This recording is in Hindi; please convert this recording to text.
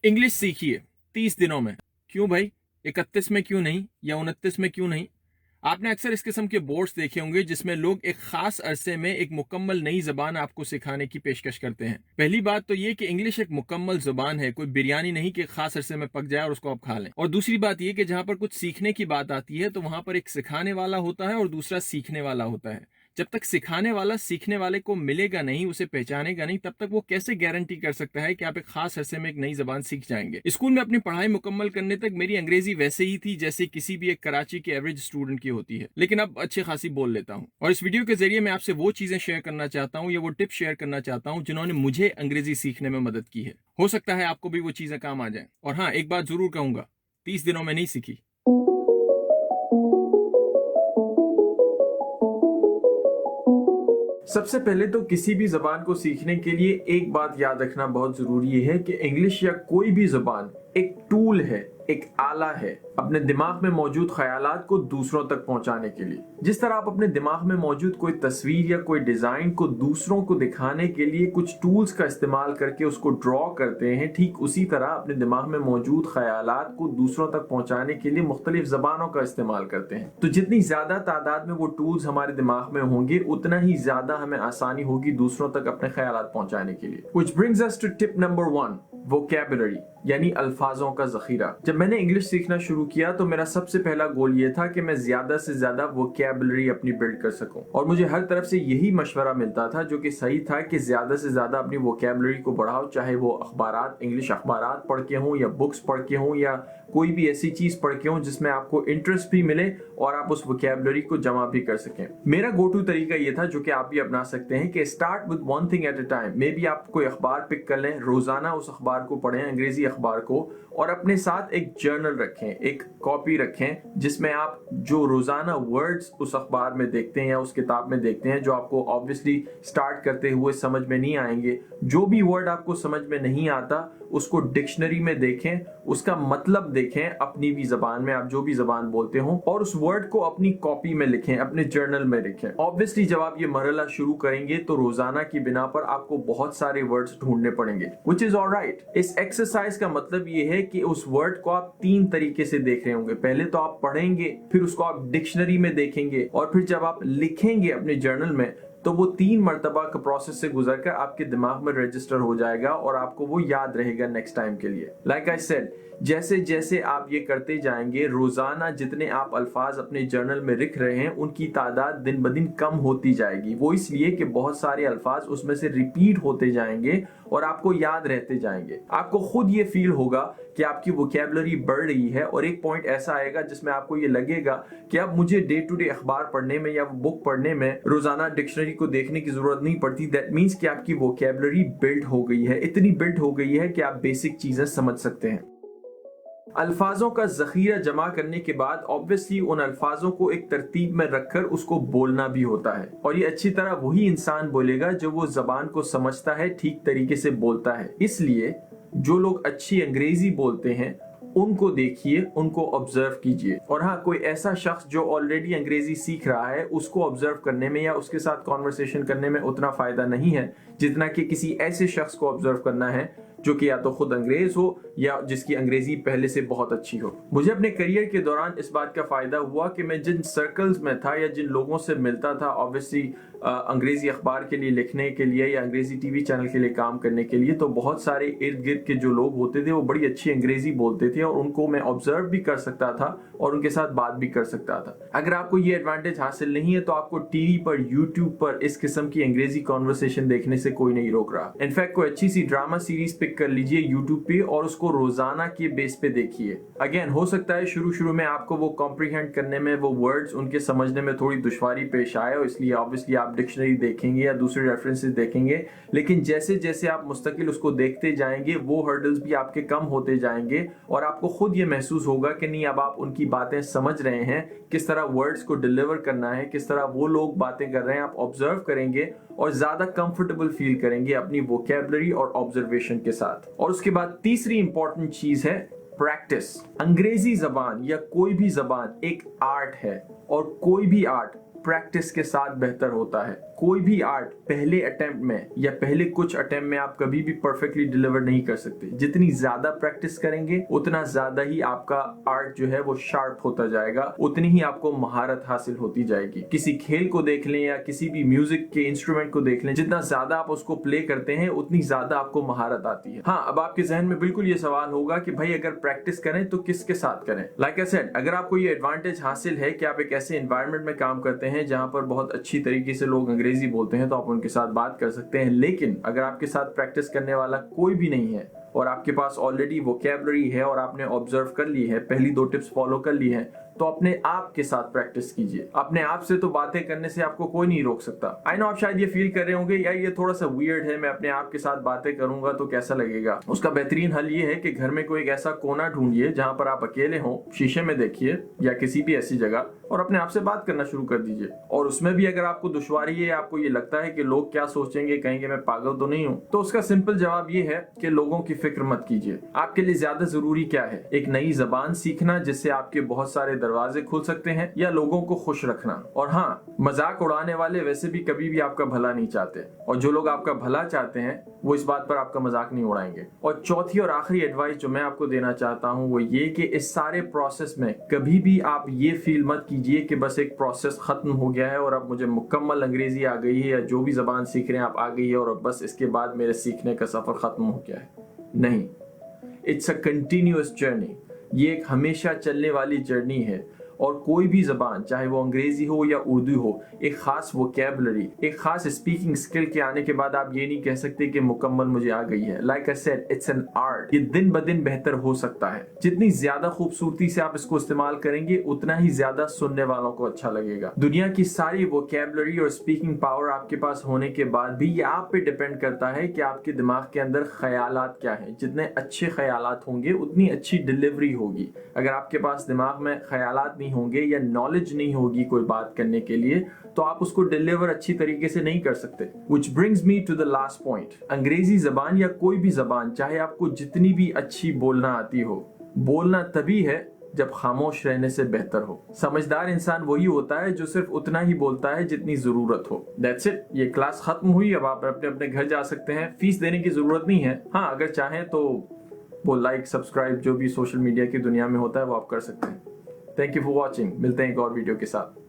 इंग्लिश सीखिए 30 दिनों में। क्यों भाई, 31 में क्यों नहीं या 29 में क्यों नहीं? आपने अक्सर इस किस्म के बोर्ड्स देखे होंगे जिसमें लोग एक खास अरसे में एक मुकम्मल नई जबान आपको सिखाने की पेशकश करते हैं। पहली बात तो ये कि इंग्लिश एक मुकम्मल जुबान है, कोई बिरयानी नहीं कि खास अरसे में पक जाए और उसको आप खा लें। और दूसरी बात ये कि जहां पर कुछ सीखने की बात आती है तो वहां पर एक सिखाने वाला होता है और दूसरा सीखने वाला होता है। जब तक सिखाने वाला सीखने वाले को मिलेगा नहीं, उसे पहचानेगा नहीं, तब तक वो कैसे गारंटी कर सकता है कि आप एक खास अरसे में एक नई जबान सीख जाएंगे। स्कूल में अपनी पढ़ाई मुकम्मल करने तक मेरी अंग्रेजी वैसे ही थी जैसे किसी भी एक कराची के एवरेज स्टूडेंट की होती है, लेकिन अब अच्छी खासी बोल लेता हूँ। और इस वीडियो के जरिए मैं आपसे वो चीजें शेयर करना चाहता हूँ या वो टिप्स शेयर करना चाहता हूँ जिन्होंने मुझे अंग्रेजी सीखने में मदद की है। हो सकता है आपको भी वो चीजें काम आ जाए। और हाँ, एक बात जरूर कहूंगा, 30 दिनों में नहीं सीखी। सबसे पहले तो किसी भी जबान को सीखने के लिए एक बात याद रखना बहुत जरूरी है कि इंग्लिश या कोई भी जबान एक टूल है, एक आला है अपने दिमाग में मौजूद ख्यालात को दूसरों तक पहुंचाने के लिए। जिस तरह आप अपने दिमाग में मौजूद कोई तस्वीर या कोई डिजाइन को दूसरों को दिखाने के लिए कुछ टूल्स का इस्तेमाल करके उसको ड्रॉ करते हैं, ठीक उसी तरह अपने दिमाग में मौजूद ख्यालात को दूसरों तक पहुंचाने के लिए मुख्तलिफ जबानों का इस्तेमाल करते हैं। तो जितनी ज्यादा तादाद में वो टूल्स हमारे दिमाग में होंगे, उतना ही ज्यादा हमें आसानी होगी दूसरों तक अपने ख्यालात पहुंचाने के लिए। Which brings us to tip number 1, vocabulary यानी अल्फाजों का जखीरा। जब मैंने इंग्लिश सीखना शुरू किया तो मेरा सबसे पहला गोल ये था कि मैं ज्यादा से ज्यादा वोकैबुलरी अपनी बिल्ड कर सकूं, और मुझे हर तरफ से यही मशवरा मिलता था जो कि सही था कि ज्यादा से ज्यादा अपनी वोकैबुलरी को बढ़ाओ, चाहे वो अखबारात, इंग्लिश अखबारात पढ़ के हों या बुक्स पढ़ के हों या कोई भी ऐसी चीज पढ़ के हों जिसमें आपको इंटरेस्ट भी मिले और आप उस वोकैबुलरी को जमा भी कर सकें। मेरा गो टू तरीका ये था, जो कि आप भी अपना सकते हैं, कि start with one thing at a time. May be आप कोई अखबार पिक कर लें, रोजाना उस अखबार को पढ़ें, अंग्रेजी अखबार को, और अपने साथ एक जर्नल रखें, एक कॉपी रखें जिसमें आप जो रोजाना वर्ड्स उस अखबार में देखते हैं या उस किताब में देखते हैं, जो आपको ऑब्वियसली स्टार्ट करते हुए समझ में नहीं आएंगे, जो भी वर्ड आपको समझ में नहीं आता उसको डिक्शनरी में देखें, उसका मतलब देखें अपनी भी जबान में, आप जो भी जबान बोलते हो, और उस वर्ड को अपनी कॉपी में लिखें, अपने जर्नल में लिखें। ऑब्वियसली जब आप ये मरहला शुरू करेंगे तो रोजाना की बिना पर आपको बहुत सारे वर्ड्स ढूंढने पड़ेंगे, व्हिच इज ऑलराइट। इस एक्सरसाइज का मतलब ये है कि उस वर्ड को आप 3 तरीके से देख रहे होंगे। पहले तो आप पढ़ेंगे, फिर उसको आप डिक्शनरी में देखेंगे, और फिर जब आप लिखेंगे अपने जर्नल में तो वो 3 मर्तबा का प्रोसेस से गुजरकर आपके दिमाग में रजिस्टर हो जाएगा और आपको वो याद रहेगा नेक्स्ट टाइम के लिए। लाइक आई सेड, जैसे जैसे आप ये करते जाएंगे, रोजाना जितने आप अल्फाज अपने जर्नल में लिख रहे हैं उनकी तादाद दिन ब दिन कम होती जाएगी। वो इसलिए कि बहुत सारे अल्फाज उसमें से रिपीट होते जाएंगे और आपको याद रहते जाएंगे। आपको खुद ये फील होगा कि आपकी वोकैबुलरी बढ़ रही है, और एक पॉइंट ऐसा आएगा जिसमें आपको ये लगेगा कि अब मुझे डे टू डे अखबार पढ़ने में या बुक पढ़ने में रोजाना डिक्शनरी को देखने की जरूरत नहीं पड़ती। दैट मीन्स कि आपकी वोकैबुलरी बिल्ड हो गई है, इतनी बिल्ड हो गई है कि आप बेसिक चीजें समझ सकते हैं। अल्फाजों का जखीरा जमा करने के बाद ऑब्वियसली उन अल्फाजों को एक तरतीब में रखकर उसको बोलना भी होता है, और ये अच्छी तरह वही इंसान बोलेगा जो वो जबान को समझता है, ठीक तरीके से बोलता है। इसलिए जो लोग अच्छी अंग्रेजी बोलते हैं उनको देखिए, उनको ऑब्जर्व कीजिए। और हाँ, कोई ऐसा शख्स जो ऑलरेडी अंग्रेजी सीख रहा है उसको ऑब्जर्व करने में या उसके साथ कॉन्वर्सेशन करने में उतना फायदा नहीं है जितना कि किसी ऐसे शख्स को ऑब्जर्व करना है जो कि या तो खुद अंग्रेज हो या जिसकी अंग्रेजी पहले से बहुत अच्छी हो। मुझे अपने करियर के दौरान इस बात का फायदा हुआ कि मैं जिन सर्कल्स में था या जिन लोगों से मिलता था, ऑब्वियसली अंग्रेजी अखबार के लिए लिखने के लिए या अंग्रेजी टीवी चैनल के लिए काम करने के लिए, तो बहुत सारे इर्द गिर्द के जो लोग होते थे वो बड़ी अच्छी अंग्रेजी बोलते थे और उनको मैं ऑब्जर्व भी कर सकता था और उनके साथ बात भी कर सकता था। अगर आपको ये एडवांटेज हासिल नहीं है तो आपको टीवी पर, यूट्यूब पर इस किस्म की अंग्रेजी कॉन्वर्सेशन देखने से कोई नहीं रोक रहा। इनफैक्ट कोई अच्छी सी ड्रामा सीरीज पिक कर लीजिए यूट्यूब पे और उसको रोजाना के बेस पे देखिए। अगेन, हो सकता है शुरू में आपको वो कॉम्प्रीहेंड करने में, वो वर्ड्स उनके समझने में थोड़ी दुश्वारी पेश आए, इसलिए ऑब्वियसली आप डिक्शनरी देखेंगे या दूसरे रेफरेंसेस देखेंगे, लेकिन जैसे जैसे आप मुस्तकिल उसको देखते जाएंगे वो हर्डल्स भी आपके कम होते जाएंगे और आपको खुद ये महसूस होगा कि नहीं, अब आप उनकी बातें समझ रहे हैं, किस तरह वर्ड्स को डिलीवर करना है, किस तरह वो लोग बातें कर रहे हैं, आप ऑब्जर्व करेंगे और ज्यादा कंफर्टेबल फील करेंगे अपनी वोकैबुलरी और ऑब्जर्वेशन के साथ। और उसके बाद तीसरी इंपॉर्टेंट चीज है प्रैक्टिस। अंग्रेजी जबान या कोई भी जबान एक आर्ट है और कोई भी आर्ट प्रैक्टिस के साथ बेहतर होता है। कोई भी आर्ट पहले अटेम्प्ट में या पहले कुछ अटेम्प्ट में आप कभी भी परफेक्टली डिलीवर नहीं कर सकते। जितनी ज्यादा प्रैक्टिस करेंगे उतना ज्यादा ही आपका आर्ट जो है वो शार्प होता जाएगा, उतनी ही आपको महारत हासिल होती जाएगी। किसी खेल को देख लें या किसी भी म्यूजिक के इंस्ट्रूमेंट को देख लें, जितना ज्यादा आप उसको प्ले करते हैं उतनी ज्यादा आपको महारत आती है। हाँ, अब आपके जहन में बिल्कुल ये सवाल होगा कि भाई अगर प्रैक्टिस करें तो किसके साथ करें। लाइक आई सेड, अगर आपको ये एडवांटेज हासिल है कि आप एक ऐसे एनवायरनमेंट में काम करते हैं जहां पर बहुत अच्छी तरीके से लोग अंग्रेजी बोलते हैं, तो आप उनके साथ बात कर सकते हैं। लेकिन अगर आपके साथ प्रैक्टिस करने वाला कोई भी नहीं है और आपके पास ऑलरेडी वोकैबुलरी है और आपने ऑब्जर्व कर ली है, पहली 2 टिप्स फॉलो कर ली है, तो अपने आप के साथ प्रैक्टिस कीजिए। अपने आप से तो बातें करने से आपको कोई नहीं रोक सकता। आई नो आप शायद ये फील कर रहे होंगे यार ये थोड़ा सा वियर्ड है, मैं अपने आप के साथ बातें करूंगा तो कैसा लगेगा। उसका बेहतरीन हल ये है कि घर में कोई एक ऐसा कोना ढूंढिए जहां पर आप अकेले हो, शीशे में देखिए या किसी भी ऐसी जगह, और अपने आप से बात करना शुरू कर दीजिए। और उसमें भी अगर आपको दुश्वारी है, आपको ये लगता है कि लोग क्या सोचेंगे, कहेंगे मैं पागल तो नहीं हूं, तो उसका सिंपल जवाब ये है कि लोगों की फिक्र मत कीजिए। आपके लिए ज्यादा जरूरी क्या है, एक नई जबान सीखना जिससे आपके बहुत सारे दरवाजे खुल सकते हैं, या लोगों को खुश रखना। और हाँ, मजाक उड़ाने वाले वैसे भी कभी भी आपका भला नहीं चाहते, और जो लोग आपका भला चाहते हैं वो इस बात पर आपका मजाक नहीं उड़ाएंगे। और चौथी और आखिरी एडवाइस जो मैं आपको देना चाहता हूँ वो ये कि इस सारे प्रोसेस में कभी भी आप ये फील मत कीजिए कि बस एक प्रोसेस खत्म हो गया है और अब मुझे मुकम्मल अंग्रेजी आ गई है या जो भी जबान सीख रहे हैं आप आ गई है और अब बस इसके बाद मेरे सीखने का सफर खत्म हो गया है। नहीं, इट्स अ कंटिन्यूअस जर्नी। ये एक हमेशा चलने वाली जर्नी है, और कोई भी जबान, चाहे वो अंग्रेजी हो या उर्दू हो, एक खास वोकैबुलरी, एक खास स्पीकिंग स्किल के आने के बाद आप ये नहीं कह सकते कि मुकम्मल मुझे आ गई है। Like I said, it's an art. ये दिन ब दिन बेहतर हो सकता है। जितनी ज्यादा खूबसूरती से आप इसको इस्तेमाल करेंगे उतना ही ज्यादा सुनने वालों को अच्छा लगेगा। दुनिया की सारी वोकैबुलरी और स्पीकिंग पावर आपके पास होने के बाद भी ये आप पे डिपेंड करता है कि आपके दिमाग के अंदर ख्यालात क्या है। जितने अच्छे ख्यालात होंगे उतनी अच्छी डिलीवरी होगी। अगर आपके पास दिमाग में ख्यालात होंगे या नॉलेज नहीं होगी कोई बात करने के लिए, तो आप उसको डिलीवर अच्छी तरीके से नहीं कर सकते। Which brings me to the last point. अंग्रेजी जबान या कोई भी जबान, चाहे आपको जितनी भी अच्छी बोलना आती हो, बोलना तभी है जब खामोश रहने से बेहतर हो। समझदार इंसान वही होता है जो सिर्फ उतना ही बोलता है जितनी जरूरत हो। That's it. ये क्लास खत्म हुई। अब आप अपने अपने घर जा सकते हैं। फीस देने की जरूरत नहीं है। हाँ, अगर चाहें तो वो लाइक सब्सक्राइब जो भी सोशल मीडिया की दुनिया में होता है वो आप कर सकते हैं। Thank you for watching. मिलते हैं एक और वीडियो के साथ।